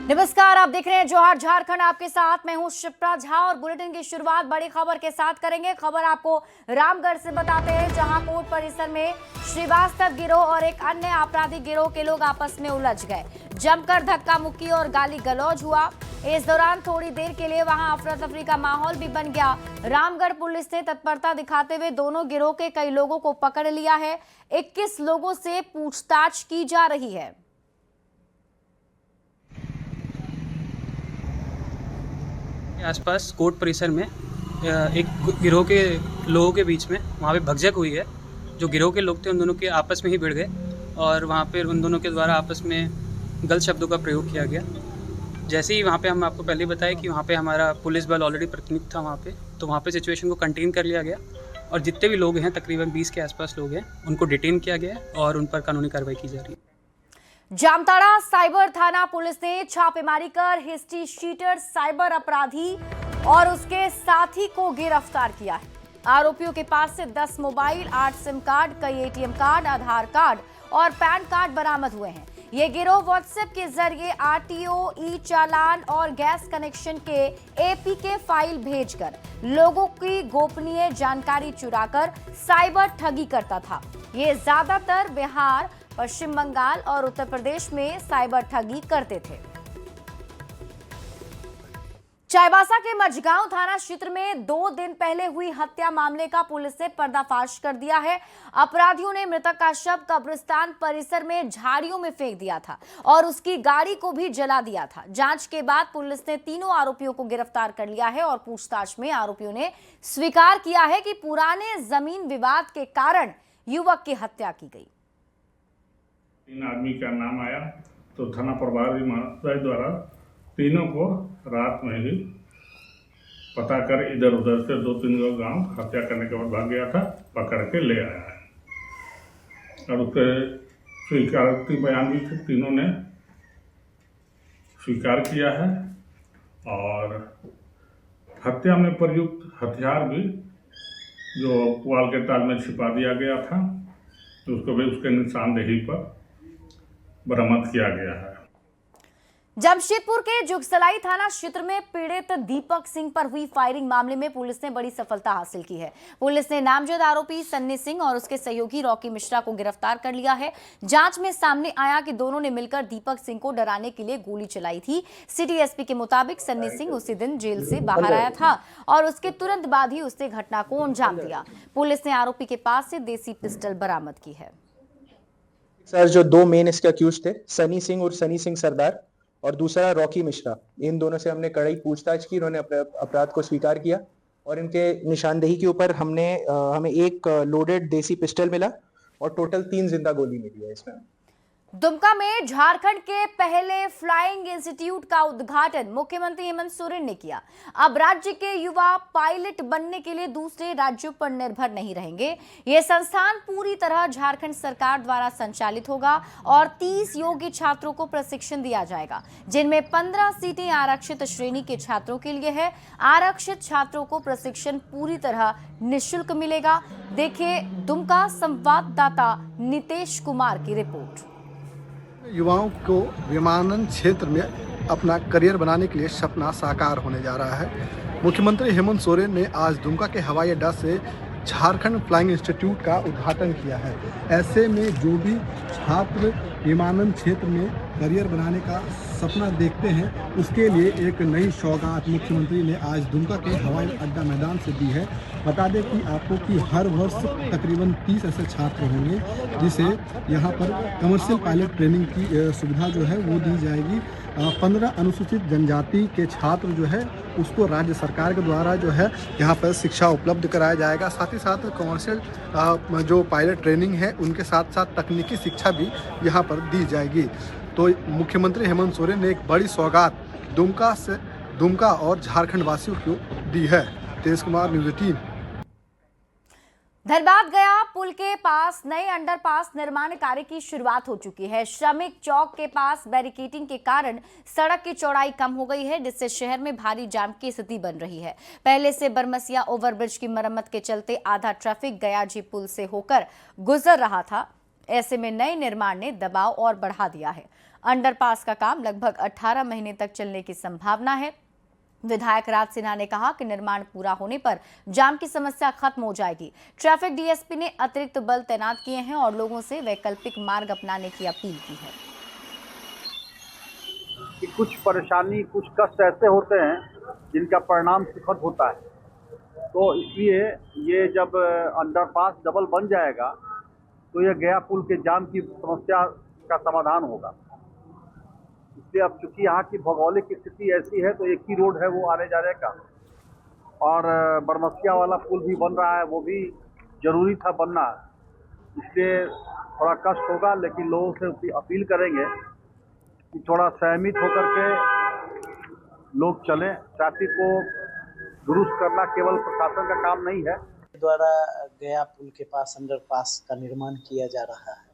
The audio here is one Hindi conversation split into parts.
नमस्कार, आप देख रहे हैं जौहर झारखंड। आपके साथ मैं हूं शिप्रा झा और बुलेटिन की शुरुआत बड़ी खबर के साथ करेंगे। खबर आपको रामगढ़ से बताते हैं, जहां कोर्ट परिसर में श्रीवास्तव गिरोह और एक अन्य आपराधिक गिरोह के लोग आपस में उलझ गए। जमकर धक्का मुक्की और गाली गलौज हुआ। इस दौरान थोड़ी देर के लिए वहां अफरा तफरी का माहौल भी बन गया। रामगढ़ पुलिस ने तत्परता दिखाते हुए दोनों गिरोह के कई लोगों को पकड़ लिया है। 21 लोगों से पूछताछ की जा रही है। आसपास कोर्ट परिसर में एक गिरोह के लोगों के बीच में वहाँ पे भगदड़ हुई है। जो गिरोह के लोग थे उन दोनों के आपस में ही भिड़ गए और वहाँ पे उन दोनों के द्वारा आपस में गलत शब्दों का प्रयोग किया गया। जैसे ही वहाँ पे हम आपको पहले बताया कि वहाँ पे हमारा पुलिस बल ऑलरेडी प्रतिनिधित्व था वहाँ पे, तो वहाँ पे सिचुएशन को कंटेन कर लिया गया और जितने भी लोग हैं, तकरीबन 20 के आसपास लोग हैं, उनको डिटेन किया गया और उन पर कानूनी कार्रवाई की जा रही है। जामताड़ा साइबर थाना पुलिस ने छापेमारी कर हिस्ट्री शीटर साइबर अपराधी और उसके साथी को गिरफ्तार किया है। आरोपियों के पास से 10 मोबाइल, 8 सिम कार्ड, कई एटीएम कार्ड, आधार कार्ड और पैन कार्ड बरामद हुए हैं। ये गिरोह व्हाट्सएप के जरिए आरटीओ, ई चालान और गैस कनेक्शन के एपीके फाइल भेजकर लोगों की गोपनीय जानकारी चुराकर साइबर ठगी करता था। ये ज्यादातर बिहार, पश्चिम बंगाल और उत्तर प्रदेश में साइबर ठगी करते थे। चाईबासा के मझगांव थाना क्षेत्र में 2 दिन पहले हुई हत्या मामले का पुलिस ने पर्दाफाश कर दिया है। अपराधियों ने मृतक का शव कब्रिस्तान परिसर में झाड़ियों में फेंक दिया था और उसकी गाड़ी को भी जला दिया था। जांच के बाद पुलिस ने तीनों आरोपियों को गिरफ्तार कर लिया है और पूछताछ में आरोपियों ने स्वीकार किया है कि पुराने जमीन विवाद के कारण युवक की हत्या की गई। 3 आदमी का नाम आया तो थाना प्रभारी महोदय द्वारा तीनों को रात में ही पता कर इधर उधर से 2-3 लोग गांव हत्या करने के बाद भाग गया था, पकड़ के ले आया है और उसके स्वीकारोक्ति बयान भी तीनों ने स्वीकार किया है और हत्या में प्रयुक्त हथियार भी जो पुआल के ताल में छिपा दिया गया था, तो उसको भी उसके निशानदेही पर बरामद किया गया है। जमशेदपुर के जुगसलाई थाना क्षेत्र में पीड़ित दीपक सिंह पर हुई फायरिंग मामले में पुलिस ने बड़ी सफलता हासिल की है। पुलिस ने नामजद आरोपी सन्नी सिंह और उसके सहयोगी रॉकी मिश्रा को गिरफ्तार कर लिया है। जांच में सामने आया कि दोनों ने मिलकर दीपक सिंह को डराने के लिए गोली चलाई थी। सिटी एसपी के मुताबिक सन्नी सिंह उसी दिन जेल से बाहर आया था और उसके तुरंत बाद ही उसने घटना को अंजाम दिया। पुलिस ने आरोपी के पास से देसी पिस्टल बरामद की है। सर, जो 2 मेन इसके अक्यूज थे, सनी सिंह और सनी सिंह सरदार और दूसरा रॉकी मिश्रा, इन दोनों से हमने कड़ी पूछताछ की। इन्होंने अपने अपराध को स्वीकार किया और इनके निशानदेही के ऊपर हमें एक लोडेड देसी पिस्टल मिला और टोटल 3 जिंदा गोली मिली है इसमें। दुमका में झारखंड के पहले फ्लाइंग इंस्टीट्यूट का उद्घाटन मुख्यमंत्री हेमंत सोरेन ने किया। अब राज्य के युवा पायलट बनने के लिए दूसरे राज्यों पर निर्भर नहीं रहेंगे। यह संस्थान पूरी तरह झारखंड सरकार द्वारा संचालित होगा और 30 योग्य छात्रों को प्रशिक्षण दिया जाएगा, जिनमें 15 सीटें आरक्षित श्रेणी के छात्रों के लिए है। आरक्षित छात्रों को प्रशिक्षण पूरी तरह निःशुल्क मिलेगा। देखिए दुमका संवाददाता नितेश कुमार की रिपोर्ट। युवाओं को विमानन क्षेत्र में अपना करियर बनाने के लिए सपना साकार होने जा रहा है। मुख्यमंत्री हेमंत सोरेन ने आज दुमका के हवाई अड्डा से झारखंड फ्लाइंग इंस्टीट्यूट का उद्घाटन किया है। ऐसे में जो भी छात्र विमानन क्षेत्र में करियर बनाने का सपना देखते हैं, उसके लिए एक नई सौगात मुख्यमंत्री ने आज दुमका के हवाई अड्डा मैदान से दी है। बता दें कि आपको कि हर वर्ष तकरीबन 30 ऐसे छात्र होंगे जिसे यहाँ पर कमर्शियल पायलट ट्रेनिंग की सुविधा जो है वो दी जाएगी। 15 अनुसूचित जनजाति के छात्र जो है उसको राज्य सरकार के द्वारा जो है यहाँ पर शिक्षा उपलब्ध कराया जाएगा। साथ ही साथ कमर्शियल जो पायलट ट्रेनिंग है उनके साथ साथ तकनीकी शिक्षा भी यहाँ पर दी जाएगी। तो मुख्यमंत्री हेमंत सोरेन ने एक बड़ी सौगात दुमका और झारखंड वासियों को दी है। तेज कुमार, न्यूज़ 18। धनबाद गया पुल के पास नए अंडरपास निर्माण कार्य की शुरुआत हो चुकी है। श्रमिक चौक के पास बैरिकेडिंग के कारण सड़क की चौड़ाई कम हो गई है, जिससे शहर में भारी जाम की स्थिति बन रही है। पहले से बरमसिया ओवरब्रिज की मरम्मत के चलते आधा ट्रैफिक गयाजी पुल से होकर गुजर रहा था। ऐसे में नए निर्माण ने दबाव और बढ़ा दिया है। अंडरपास का काम लगभग 18 महीने तक चलने की संभावना है। विधायक राज सिन्हा ने कहा कि निर्माण पूरा होने पर जाम की समस्या खत्म हो जाएगी। ट्रैफिक डीएसपी ने अतिरिक्त बल तैनात किए हैं और लोगों से वैकल्पिक मार्ग अपनाने की अपील की है। कि कुछ परेशानी, कुछ कष्ट ऐसे होते हैं जिनका परिणाम सुखद होता है, तो इसलिए ये जब अंडरपास डबल बन जाएगा तो ये गया पुल के जाम की समस्या का समाधान होगा। इसलिए अब चूंकि यहाँ की भौगोलिक स्थिति ऐसी है तो एक ही रोड है वो आने जाने का, और बरमसिया वाला पुल भी बन रहा है, वो भी जरूरी था बनना, इसलिए थोड़ा कष्ट होगा। लेकिन लोगों से अपील करेंगे कि थोड़ा सहमित होकर के लोग चलें। ट्रैफिक को दुरुस्त करना केवल प्रशासन का काम नहीं है। द्वारा गया पुल के पास अंडरपास का निर्माण किया जा रहा है।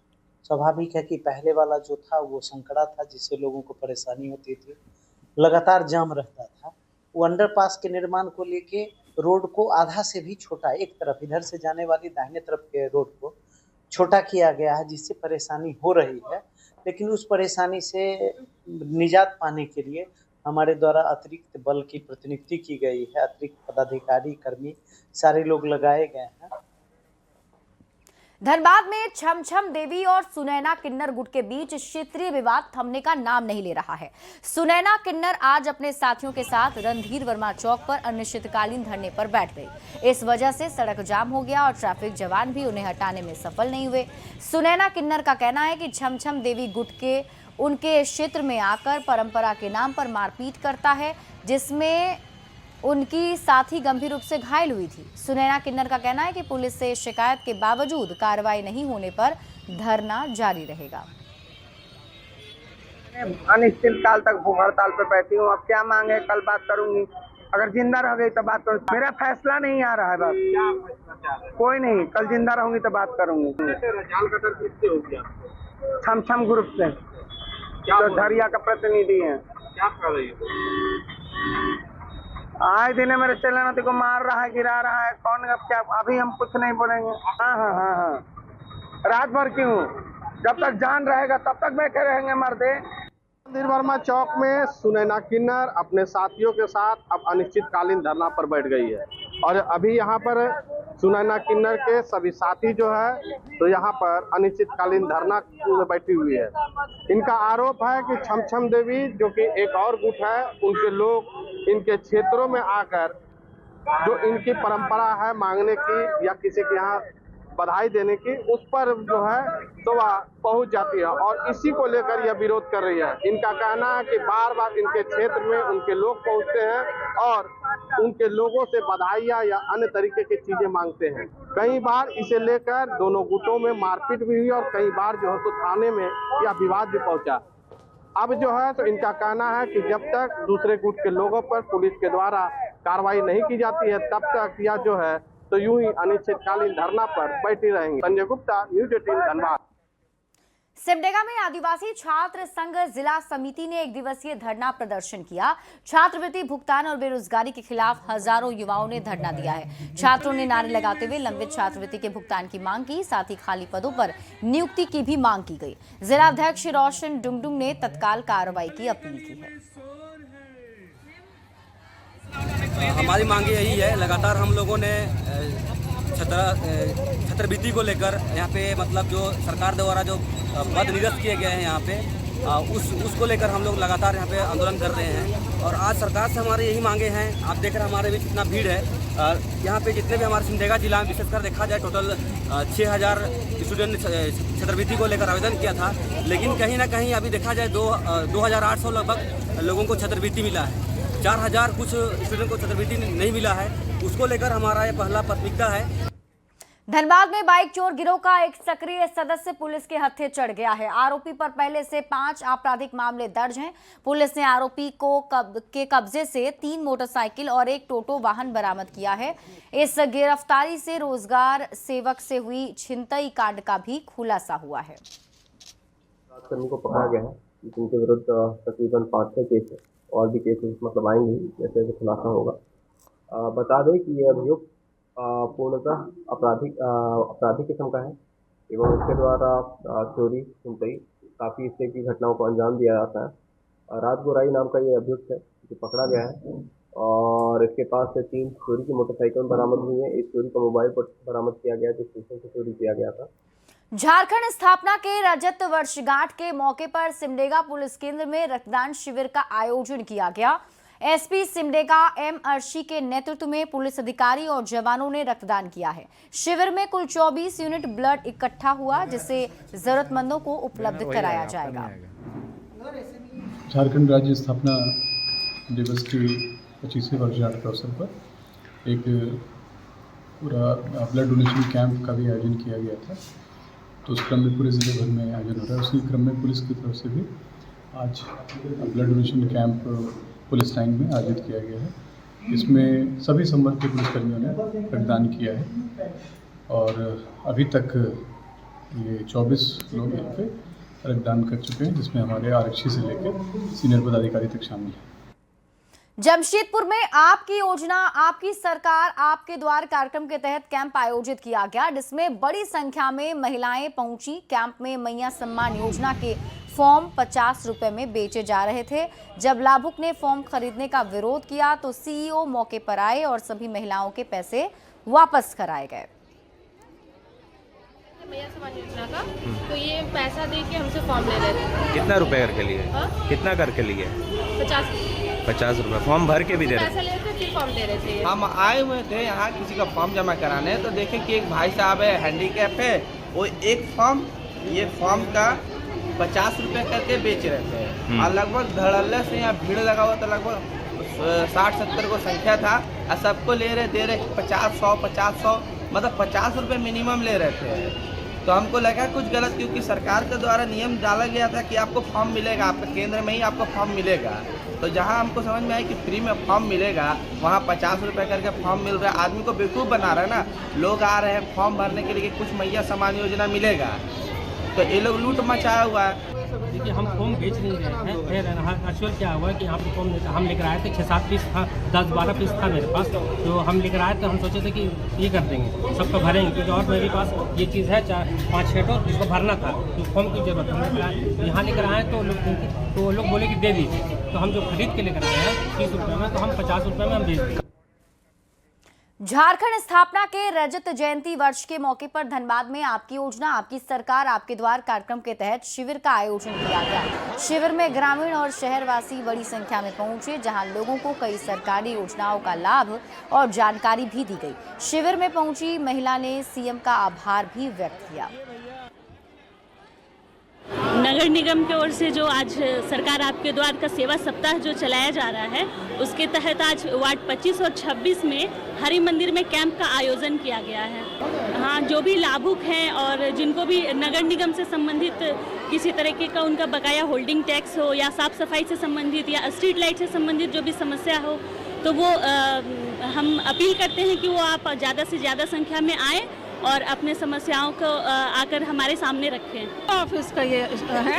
स्वाभाविक है कि पहले वाला जो था वो संकरा था, जिससे लोगों को परेशानी होती थी, लगातार जाम रहता था। वो अंडरपास के निर्माण को लेके रोड को आधा से भी छोटा, एक तरफ इधर से जाने वाली दाहिने तरफ के रोड को छोटा किया गया है, जिससे परेशानी हो रही है। लेकिन उस परेशानी से निजात पाने के लिए हमारे द्वारा अतिरिक्त बल की प्रतिनियुक्ति की गई है। अतिरिक्त पदाधिकारी, कर्मी सारे लोग लगाए गए हैं। धनबाद में छमछम देवी और सुनैना किन्नर गुट के बीच क्षेत्रीय विवाद थमने का नाम नहीं ले रहा है। सुनैना किन्नर आज अपने साथियों के साथ रणधीर वर्मा चौक पर अनिश्चितकालीन धरने पर बैठ गई। इस वजह से सड़क जाम हो गया और ट्रैफिक जवान भी उन्हें हटाने में सफल नहीं हुए। सुनैना किन्नर का कहना है कि छमछम देवी गुट के उनके क्षेत्र में आकर परंपरा के नाम पर मारपीट करता है, जिसमें उनकी साथी गंभीर रूप से घायल हुई थी। सुनैना किन्नर का कहना है कि पुलिस से शिकायत के बावजूद कार्रवाई नहीं होने पर धरना जारी रहेगा। अनिश्चित काल तक भूख हड़ताल पे बैठी हूँ। अब क्या मांगे, कल बात करूंगी। अगर जिंदा रह गई तो बात करूँ। मेरा फैसला नहीं आ रहा है, बस कोई नहीं। कल जिंदा रहूंगी तो बात करूंगी। छमछम ग्रुप से जो झरिया का प्रतिनिधि है। क्या कर रही है? आए दिन मेरे चलना को मार रहा है, गिरा रहा है। कौन क्या? अभी हम कुछ नहीं बोलेंगे। हाँ, रात भर क्यों? जब तक जान रहेगा तब तक बैठे रहेंगे मर्दे। रणधीर वर्मा चौक में सुनैना किन्नर अपने साथियों के साथ अब अनिश्चितकालीन धरना पर बैठ गई है और अभी यहाँ पर सुनैना किन्नर के सभी साथी जो है तो यहाँ पर अनिश्चितकालीन धरना में बैठी हुई है। इनका आरोप है कि छमछम देवी जो कि एक और गुट है, उनके लोग इनके क्षेत्रों में आकर जो इनकी परंपरा है मांगने की या किसी के यहाँ बधाई देने की, उस पर जो है तो वह पहुंच जाती है और इसी को लेकर यह विरोध कर रही है। इनका कहना है कि बार बार इनके क्षेत्र में उनके लोग पहुंचते हैं और उनके लोगों से बधाइयां या अन्य तरीके की चीजें मांगते हैं। कई बार इसे लेकर दोनों गुटों में मारपीट भी हुई और कई बार जो है तो थाने में यह विवाद भी पहुंचा। अब जो है तो इनका कहना है कि जब तक दूसरे गुट के लोगों पर पुलिस के द्वारा कार्रवाई नहीं की जाती है तब तक यह जो है तो यूं ही अनिश्चितकालीन धरना पर बैठी रहेंगे। संजय गुप्ता, न्यूज 18 धनबाद। सिमडेगा में आदिवासी छात्र संघ जिला समिति ने एक दिवसीय धरना प्रदर्शन किया। छात्रवृत्ति भुगतान और बेरोजगारी के खिलाफ हजारों युवाओं ने धरना दिया है। छात्रों ने नारे लगाते हुए लंबित छात्रवृत्ति के भुगतान की मांग की, साथ ही खाली पदों पर नियुक्ति की भी मांग की गई। जिला अध्यक्ष रोशन डुंगडुंग ने तत्काल कार्रवाई की अपील की है। हमारी मांग यही है, लगातार हम लोगों ने छात्रवृत्ति को लेकर यहाँ पे मतलब जो सरकार द्वारा जो पद निरस्त किए गए हैं यहाँ पे उसको लेकर हम लोग लगातार यहाँ पे आंदोलन कर रहे हैं और आज सरकार से हमारे यही मांगे हैं। आप देख रहे हैं हमारे बीच कितना भीड़ है। यहाँ पे जितने भी हमारे सिमडेगा जिला में विशेषकर देखा जाए टोटल 6000 स्टूडेंट ने छात्रवृत्ति को लेकर आवेदन किया था, लेकिन कहीं ना कहीं अभी देखा जाए 2800 लगभग लोगों को छात्रवृत्ति मिला है। 4000 कुछ स्टूडेंट को छात्रवृत्ति नहीं मिला है, उसको लेकर हमारा ये पहला प्राथमिकता है। धनबाद में बाइक चोर गिरोह का एक सक्रिय सदस्य पुलिस के हत्थे चढ़ गया है। आरोपी पर पहले से 5 आपराधिक मामले दर्ज हैं। पुलिस ने आरोपी के कब्जे से 3 मोटरसाइकिल और एक टोटो वाहन बरामद किया है। इस गिरफ्तारी से रोजगार सेवक से हुई छिनतई कांड का भी खुलासा हुआ है। को पकड़ा गया है, जिनके विरुद्ध तकरीबन 5-6 केस है और भी केसेस मतलब आएंगे जैसे खुलासा होगा। बता दें कि ये अभियुक्त पूर्णतः आपराधिक किस्म का है एवं उसके द्वारा चोरी, छिनतई काफ़ी इस तरह की घटनाओं को अंजाम दिया जाता है। रात गोराई नाम का ये अभियुक्त है जो पकड़ा गया है और इसके पास से 3 चोरी की मोटरसाइकिल बरामद हुई है। एक चोरी का मोबाइल बरामद किया गया जो स्टेशन से चोरी किया गया था। झारखंड स्थापना के रजत वर्षगांठ के मौके पर सिमडेगा पुलिस केंद्र में रक्तदान शिविर का आयोजन किया गया। एसपी सिमडेगा एम अर्शी के नेतृत्व में पुलिस अधिकारी और जवानों ने रक्तदान किया है। शिविर में कुल 24 यूनिट ब्लड इकट्ठा हुआ जिसे जरूरतमंदों को उपलब्ध कराया जाएगा। झारखंड राज्य स्थापना दिवस की 25वीं वर्षगांठ के अवसर पर एक पूरा ब्लड डोनेशन कैंप का भी आयोजन किया गया था। तो उस क्रम में पूरे ज़िले भर में आयोजन हो रहा है। उसी क्रम में पुलिस की तरफ से भी आज blood donation camp police line में आयोजित किया गया है। इसमें सभी संवर्ग के पुलिसकर्मियों ने रक्तदान किया है और अभी तक ये 24 लोग यहाँ पे रक्तदान कर चुके हैं, जिसमें हमारे आरक्षी से लेकर सीनियर पदाधिकारी तक शामिल हैं। जमशेदपुर में आपकी योजना आपकी सरकार आपके द्वार कार्यक्रम के तहत कैंप आयोजित किया गया, जिसमें बड़ी संख्या में महिलाएं पहुंची। कैंप में मैया सम्मान योजना के फॉर्म 50 रुपए में बेचे जा रहे थे। जब लाभुक ने फॉर्म खरीदने का विरोध किया तो सीईओ मौके पर आए और सभी महिलाओं के पैसे वापस कराए गए। मैया सम्मान योजना का तो ये पैसा दे के हमसे फॉर्म ले रहे थे। कितना रुपए करके लिए? कितना करके लिए? 50 रुपए फॉर्म भर के भी दे रहे थे। पैसा ले रहे थे फिर फॉर्म दे रहे थे। हम आए हुए थे यहाँ किसी का फॉर्म जमा कराने, तो देखे कि एक भाई साहब है हैंडीकैप है, वो एक फॉर्म ये फॉर्म का 50 रुपए करके बेच रहे थे और लगभग धड़ल्ले से यहाँ भीड़ लगा हुआ था। लगभग 60-70 को संख्या था और सबको ले रहे दे रहे 50-100 मतलब 50 रुपये मिनिमम ले रहे थे। तो हमको लगा कुछ गलत, क्योंकि सरकार के द्वारा नियम डाला गया था कि आपको फॉर्म मिलेगा, आपके केंद्र में ही आपको फॉर्म मिलेगा। तो जहां हमको समझ में आया कि फ्री में फॉर्म मिलेगा, वहां 50 रुपये करके फॉर्म मिल रहा है। आदमी को बेवकूफ़ बना रहा है ना। लोग आ रहे हैं फॉर्म भरने के लिए कि कुछ मैया सम्मान योजना मिलेगा, तो ये लोग लूट मचाया हुआ है। देखिए हम फॉर्म बेच नहीं रहे हैं। फिर एक्चुअल क्या हुआ कि यहाँ पे फॉर्म हम लेकर आए थे, 6-7 पीस था, 10-12 पीस था मेरे पास। तो हम लेकर आए तो हम सोचे थे कि ये कर देंगे, सबको भरेंगे, क्योंकि और मेरे पास ये चीज़ है 4-5 तो जिसको भरना था, तो फॉर्म की जरूरत है। यहाँ लेकर आए तो लोग बोले कि दे दीजिए। तो हम जो खरीद के लेकर आए हैं 30 रुपये में, तो हम 50 रुपये में हम दे देंगे। झारखंड स्थापना के रजत जयंती वर्ष के मौके पर धनबाद में आपकी योजना आपकी सरकार आपके द्वार कार्यक्रम के तहत शिविर का आयोजन किया गया। शिविर में ग्रामीण और शहरवासी बड़ी संख्या में पहुंचे, जहां लोगों को कई सरकारी योजनाओं का लाभ और जानकारी भी दी गई। शिविर में पहुंची महिला ने सीएम का आभार भी व्यक्त किया। नगर निगम की ओर से जो आज सरकार आपके द्वार का सेवा सप्ताह जो चलाया जा रहा है, उसके तहत आज वार्ड 25 और 26 में हरि मंदिर में कैंप का आयोजन किया गया है। हाँ, जो भी लाभुक हैं और जिनको भी नगर निगम से संबंधित किसी तरीके का उनका बकाया होल्डिंग टैक्स हो या साफ सफाई से संबंधित या स्ट्रीट लाइट से संबंधित जो भी समस्या हो, तो वो हम अपील करते हैं कि वो आप ज़्यादा से ज़्यादा संख्या में आए और अपने समस्याओं को आकर हमारे सामने रखें। ऑफिस का ये है।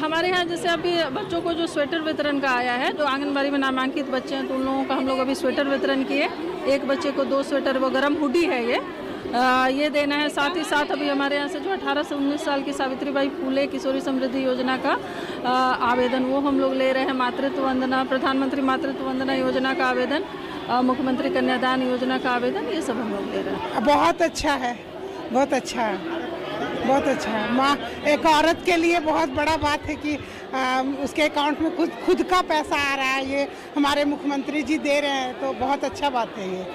हमारे यहाँ जैसे अभी बच्चों को जो स्वेटर वितरण का आया है, जो आंगनबाड़ी में नामांकित बच्चे हैं, तो उन लोगों का हम लोग अभी स्वेटर वितरण किए। एक बच्चे को 2 स्वेटर, वो गर्म हुडी है ये देना है। साथ ही साथ अभी हमारे यहाँ से जो 18 से 19 साल की सावित्रीबाई फूले किशोरी समृद्धि योजना का आवेदन वो हम लोग ले रहे हैं। मातृत्व वंदना, प्रधानमंत्री मातृत्व वंदना योजना का आवेदन, मुख्यमंत्री कन्यादान योजना का आवेदन, ये सब हम लोग ले रहे हैं। बहुत अच्छा है, बहुत अच्छा है, बहुत अच्छा है। माँ, एक औरत के लिए बहुत बड़ा बात है कि उसके अकाउंट में खुद का पैसा आ रहा है। ये हमारे मुख्यमंत्री जी दे रहे हैं, तो बहुत अच्छा बात है ये।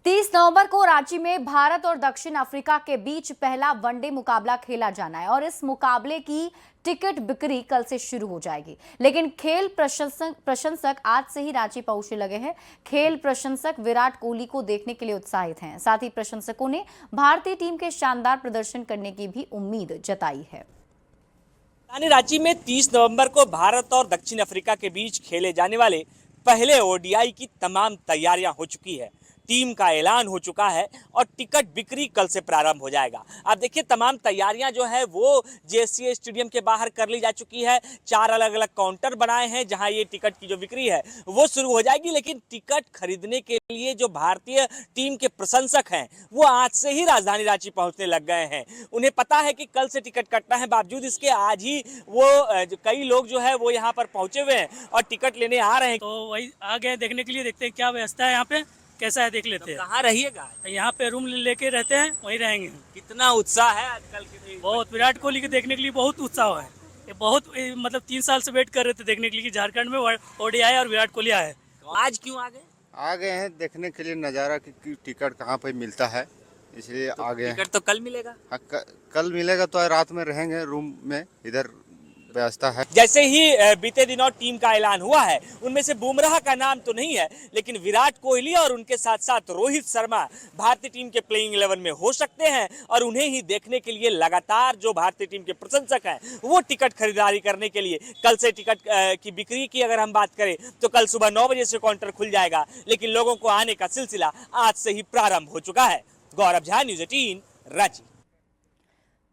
30 नवंबर को रांची में भारत और दक्षिण अफ्रीका के बीच पहला वनडे मुकाबला खेला जाना है और इस मुकाबले की टिकट बिक्री कल से शुरू हो जाएगी। लेकिन खेल प्रशंसक आज से ही रांची पहुंचने लगे हैं। खेल प्रशंसक विराट कोहली को देखने के लिए उत्साहित हैं। साथ ही प्रशंसकों ने भारतीय टीम के शानदार प्रदर्शन करने की भी उम्मीद जताई है। रांची में 30 नवंबर को भारत और दक्षिण अफ्रीका के बीच खेले जाने वाले पहले ओडीआई की तमाम तैयारियां हो चुकी है। टीम का ऐलान हो चुका है और टिकट बिक्री कल से प्रारंभ हो जाएगा। आप देखिए तमाम तैयारियां जो है वो जेएससीए स्टेडियम के बाहर कर ली जा चुकी है। 4 अलग अलग काउंटर बनाए हैं जहां ये टिकट की जो बिक्री है वो शुरू हो जाएगी। लेकिन टिकट खरीदने के लिए जो भारतीय टीम के प्रशंसक हैं वो आज से ही राजधानी रांची पहुंचने लग गए हैं। उन्हें पता है कि कल से टिकट कटना है, बावजूद इसके आज ही वो कई लोग जो है वो यहाँ पर पहुंचे हुए हैं और टिकट लेने आ रहे हैं। तो वही आ गए देखने के लिए, देखते हैं क्या व्यवस्था है यहाँ पे, कैसा है देख लेते हैं। कहाँ रहिएगा? यहाँ पे रूम लेके रहते हैं, वहीं रहेंगे। कितना उत्साह है आजकल के? बहुत, विराट कोहली के देखने के लिए बहुत उत्साह है। ये बहुत मतलब 3 साल से वेट कर रहे थे देखने के लिए कि झारखंड में ओडीआई और विराट कोहली आए। आज क्यों आ गए? आ गए हैं देखने के लिए नज़ारा कि टिकट कहाँ पे मिलता है, इसलिए आ गए। टिकट तो कल मिलेगा? कल मिलेगा तो रात में रहेंगे रूम में, इधर व्यवस्था है। जैसे ही बीते दिनों टीम का ऐलान हुआ है, उनमें से बुमराह का नाम तो नहीं है, लेकिन विराट कोहली और उनके साथ साथ रोहित शर्मा भारतीय टीम के प्लेइंग 11 में हो सकते हैं और उन्हें ही देखने के लिए लगातार जो भारतीय टीम के प्रशंसक हैं वो टिकट खरीदारी करने के लिए कल से टिकट की बिक्री की अगर हम बात करें तो कल सुबह 9 बजे से काउंटर खुल जाएगा, लेकिन लोगों को आने का सिलसिला आज से ही प्रारंभ हो चुका है। गौरव झा, न्यूज़ 18 रांची।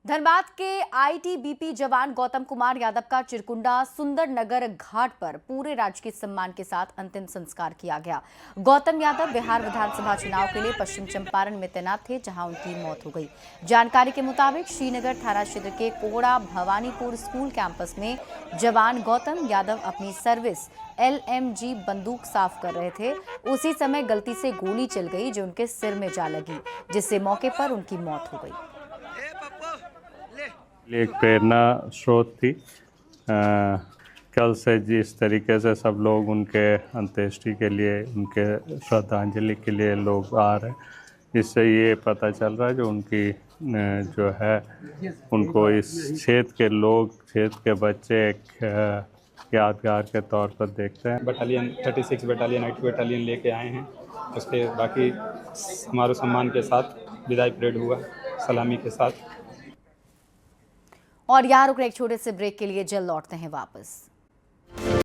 धनबाद के आईटीबीपी जवान गौतम कुमार यादव का चिरकुंडा सुंदर नगर घाट पर पूरे राजकीय सम्मान के साथ अंतिम संस्कार किया गया। गौतम यादव बिहार विधानसभा चुनाव के लिए पश्चिम चंपारण में तैनात थे, जहां उनकी मौत हो गई। जानकारी के मुताबिक श्रीनगर थाना क्षेत्र के कोहड़ा भवानीपुर स्कूल कैंपस में जवान गौतम यादव अपनी सर्विस LMG बंदूक साफ कर रहे थे। उसी समय गलती से गोली चल गई जो उनके सिर में जा लगी, जिससे मौके पर उनकी मौत हो गई। एक प्रेरणा स्रोत थी। कल से जिस तरीके से सब लोग उनके अंत्येष्टि के लिए, उनके श्रद्धांजलि के लिए लोग आ रहे हैं, इससे ये पता चल रहा है जो उनकी जो है उनको इस क्षेत्र के लोग, क्षेत्र के बच्चे एक यादगार के तौर पर देखते हैं। बटालियन 36 बटालियन 8 बटालियन लेके आए हैं। उसके बाकी समारोह सम्मान के साथ विदाई परेड हुआ सलामी के साथ। और यहाँ रुक रहे एक छोटे से ब्रेक के लिए, जल्द लौटते हैं वापस।